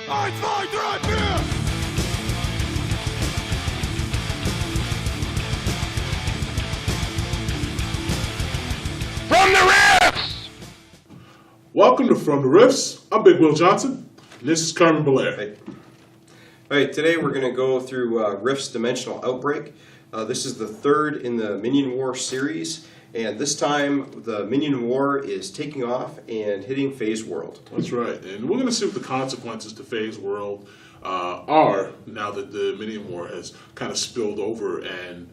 1, 2, 3, 4! From the Riffs! Welcome to From the Riffs. I'm Big Will Johnson. This is Carmen Belair. Hey. All right, today we're going to go through Rift's Dimensional Outbreak. This is the third in the Minion Wars Series, and this time the Minion War is taking off and hitting Phase World. That's right, and we're going to see what the consequences to Phase World are now that the Minion War has kind of spilled over and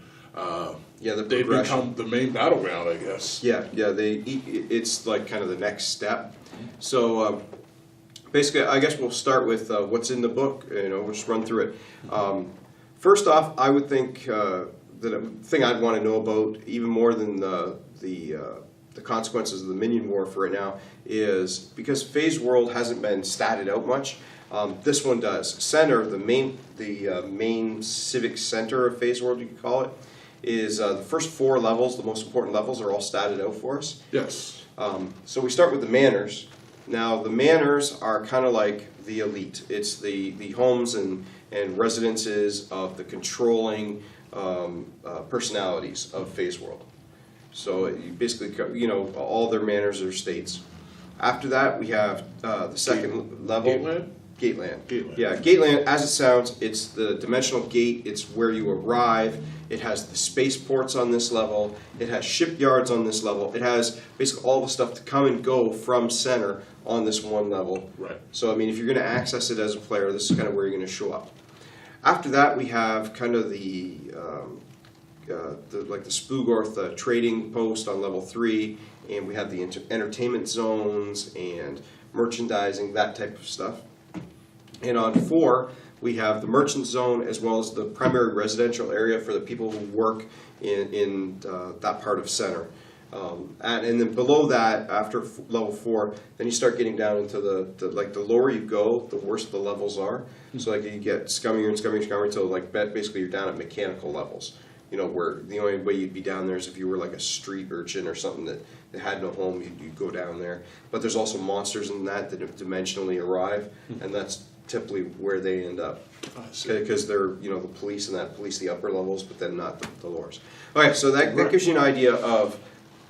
they've become the main battleground, I guess. It's like kind of the next step. So basically, I guess we'll start with what's in the book. We'll just run through it. First off, I would think the thing I'd want to know about, even more than the consequences of the Minion War for right now, is because Phase World hasn't been statted out much. This one does. Center, the main civic center of Phase World, you could call it, is the first 4 levels, the most important levels, are all statted out for us. Yes. So we start with the manors. Now, the manors are kind of like the elite. It's the homes and residences of the controlling personalities of Phase World. So you basically, all their manors are states. After that, we have the second level. Gateland. Yeah, Gateland, as it sounds, it's the dimensional gate. It's where you arrive. It has the spaceports on this level. It has shipyards on this level. It has basically all the stuff to come and go from center on this one level. Right. So, if you're going to access it as a player, this is kind of where you're going to show up. After that, we have kind of the Spugorth trading post on level 3, and we have the entertainment zones and merchandising, that type of stuff. And on 4, we have the merchant zone as well as the primary residential area for the people who work in that part of center. And then below that, after level 4, then you start getting down into the lower you go, the worse the levels are. So you get scummier and scummier until basically you're down at mechanical levels. Where the only way you'd be down there is if you were like a street urchin or something that had no home, you'd go down there. But there's also monsters in that dimensionally arrive, and that's typically where they end up. Because they're, the police and that police the upper levels, but then not the lowers. Okay, so that gives you an idea of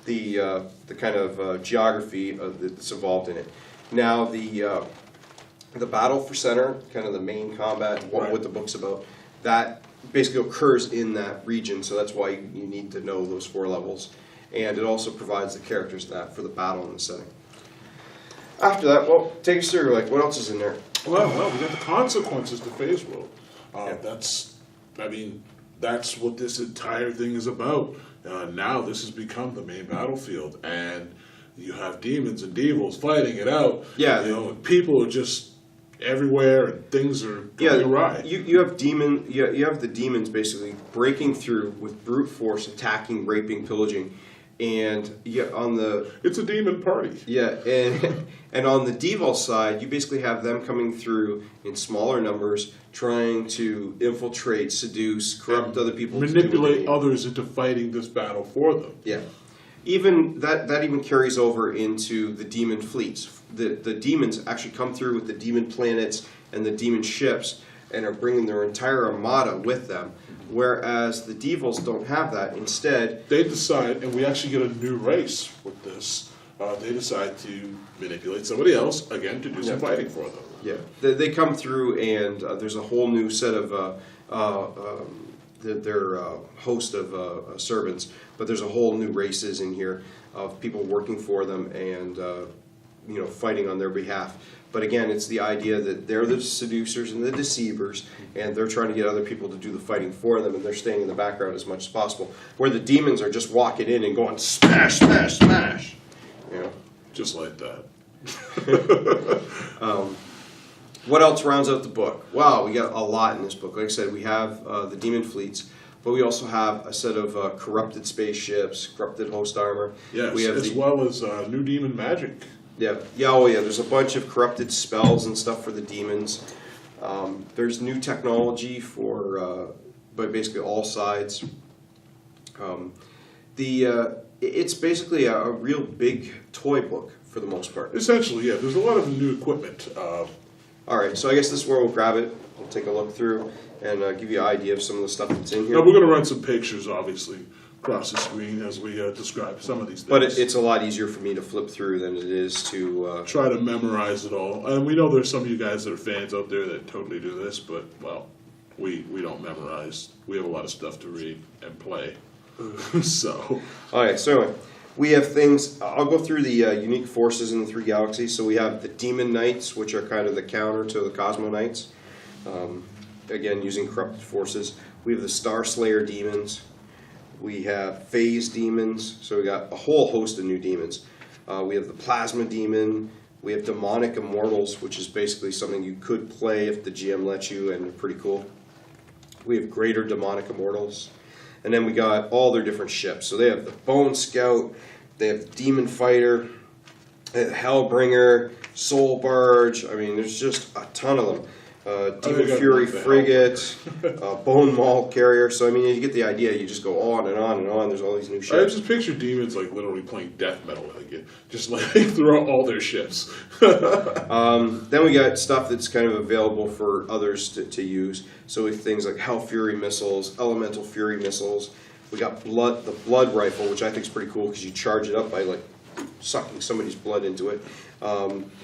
the kind of geography that's involved in it. Now the battle for center, kind of the main combat, what the book's about, that basically occurs in that region, so that's why you need to know those 4 levels. And it also provides the characters for the battle in the setting. After that, take us through, what else is in there? Well, we got the consequences to Phase World. That's what this entire thing is about. Now this has become the main battlefield, and you have demons and devils fighting it out. Yeah. And people are just everywhere, and things are going awry. You have you have the demons basically breaking through with brute force, attacking, raping, pillaging. And it's a demon party. Yeah, and on the Devolve side, you basically have them coming through in smaller numbers, trying to infiltrate, seduce, corrupt other people, manipulate others into fighting this battle for them. Yeah, even that even carries over into the demon fleets. The demons actually come through with the demon planets and the demon ships, and are bringing their entire armada with them. Whereas the Devils don't have that. Instead, they decide, and we actually get a new race with this. They decide to manipulate somebody else again to do some fighting for them. Yeah, they come through, and there's a whole new set of their host of servants. But there's a whole new races in here of people working for them and fighting on their behalf. But again, it's the idea that they're the seducers and the deceivers, and they're trying to get other people to do the fighting for them, and they're staying in the background as much as possible. Where the demons are just walking in and going, smash, smash, smash. Just like that. What else rounds out the book? Wow, we got a lot in this book. Like I said, we have the demon fleets, but we also have a set of corrupted spaceships, corrupted host armor. Yes, we have as well as new demon magic. Yeah, there's a bunch of corrupted spells and stuff for the demons. There's new technology for basically all sides. It's basically a real big toy book for the most part. Essentially, yeah. There's a lot of new equipment. All right, so I guess this is where we'll grab it. We'll take a look through and give you an idea of some of the stuff that's in here. Now, we're going to run some pictures, obviously, across the screen as we describe some of these things. But it's a lot easier for me to flip through than it is to... try to memorize it all. And we know there's some of you guys that are fans out there that totally do this, but, well, we don't memorize. We have a lot of stuff to read and play. So. All right, so anyway, we have things... I'll go through the unique forces in the 3 galaxies. So we have the Demon Knights, which are kind of the counter to the Cosmo Knights. Again, using corrupted forces. We have the Star Slayer demons. We have phase demons, so we got a whole host of new demons. We have the plasma demon. We have demonic immortals, which is basically something you could play if the GM lets you, and they're pretty cool. We have greater demonic immortals. And then we got all their different ships. So they have the Bone Scout, they have the Demon Fighter, they have the Hellbringer, Soul Barge. I mean, there's just a ton of them. Demon Fury Frigate, Bone Maul Carrier. So, I mean, you get the idea. You just go on and on and on. There's all these new ships. I just picture demons like literally playing death metal again, just like throughout all their ships. Then we got stuff that's kind of available for others to use. So we have things like Hell Fury missiles, Elemental Fury missiles. We got the Blood Rifle, which I think is pretty cool because you charge it up by like sucking somebody's blood into it.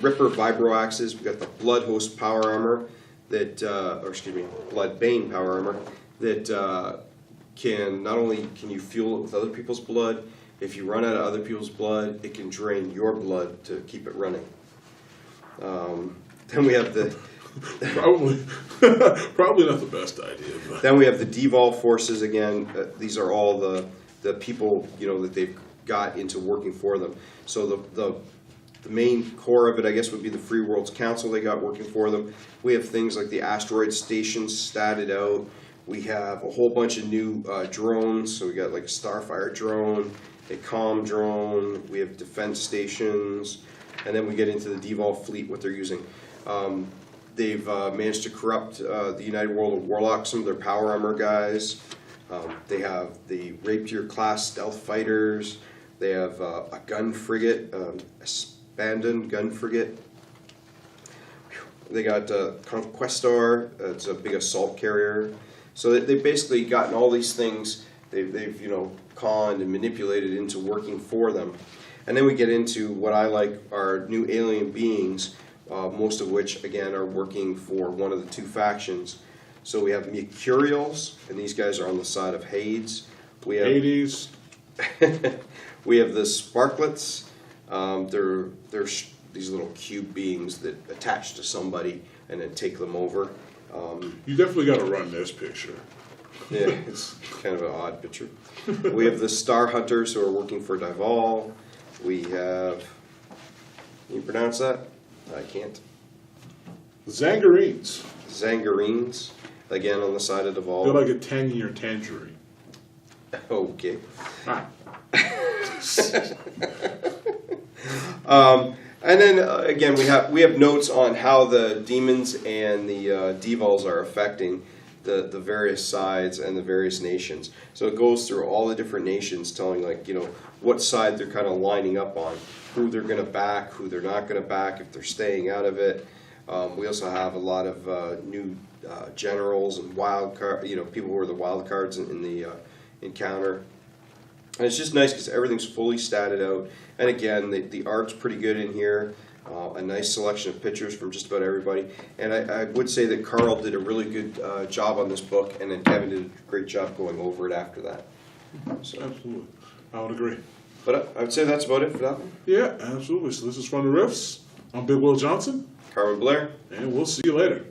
Ripper Vibro Axes. We got the Blood Host Power Armor. Blood Bane power armor that can not only can you fuel it with other people's blood, if you run out of other people's blood, it can drain your blood to keep it running. Then we have the probably not the best idea. But. Then we have the Devolve Forces again. These are all the people that they've got into working for them. So the main core of it, I guess, would be the Free Worlds Council they got working for them. We have things like the asteroid stations statted out. We have a whole bunch of new drones. So we got like a Starfire drone, a comm drone. We have defense stations. And then we get into the Devolve fleet, what they're using. They've managed to corrupt the United World of Warlock, some of their power armor guys. They have the Rapier class stealth fighters. They have a gun frigate, abandoned gun frigate. They got Conquestor. It's a big assault carrier. So they've basically gotten all these things. They've conned and manipulated into working for them. And then we get into what I like are new alien beings, most of which again are working for one of the 2 factions. So we have Mercurials, and these guys are on the side of Hades. We have Hades. We have the Sparklets. They're these little cube beings that attach to somebody and then take them over. You definitely got to run this picture. Yeah, it's kind of an odd picture. We have the Star Hunters who are working for Dyval. We have... Can you pronounce that? I can't. Zangarines. Zangarines. Again, on the side of Dyval. They're like a 10-year tangerine. Okay. Ah. And then again, we have notes on how the demons and the devils are affecting the various sides and the various nations. So it goes through all the different nations, telling what side they're kind of lining up on, who they're going to back, who they're not going to back, if they're staying out of it. We also have a lot of new generals and wild card, people who are the wild cards in the encounter. And it's just nice because everything's fully statted out. And again, the art's pretty good in here. A nice selection of pictures from just about everybody. And I would say that Carl did a really good job on this book, and then Kevin did a great job going over it after that. So, absolutely. I would agree. But I would say that's about it for that one. Yeah, absolutely. So this is From the Riffs. I'm Big Will Johnson. Carmen Blair. And we'll see you later.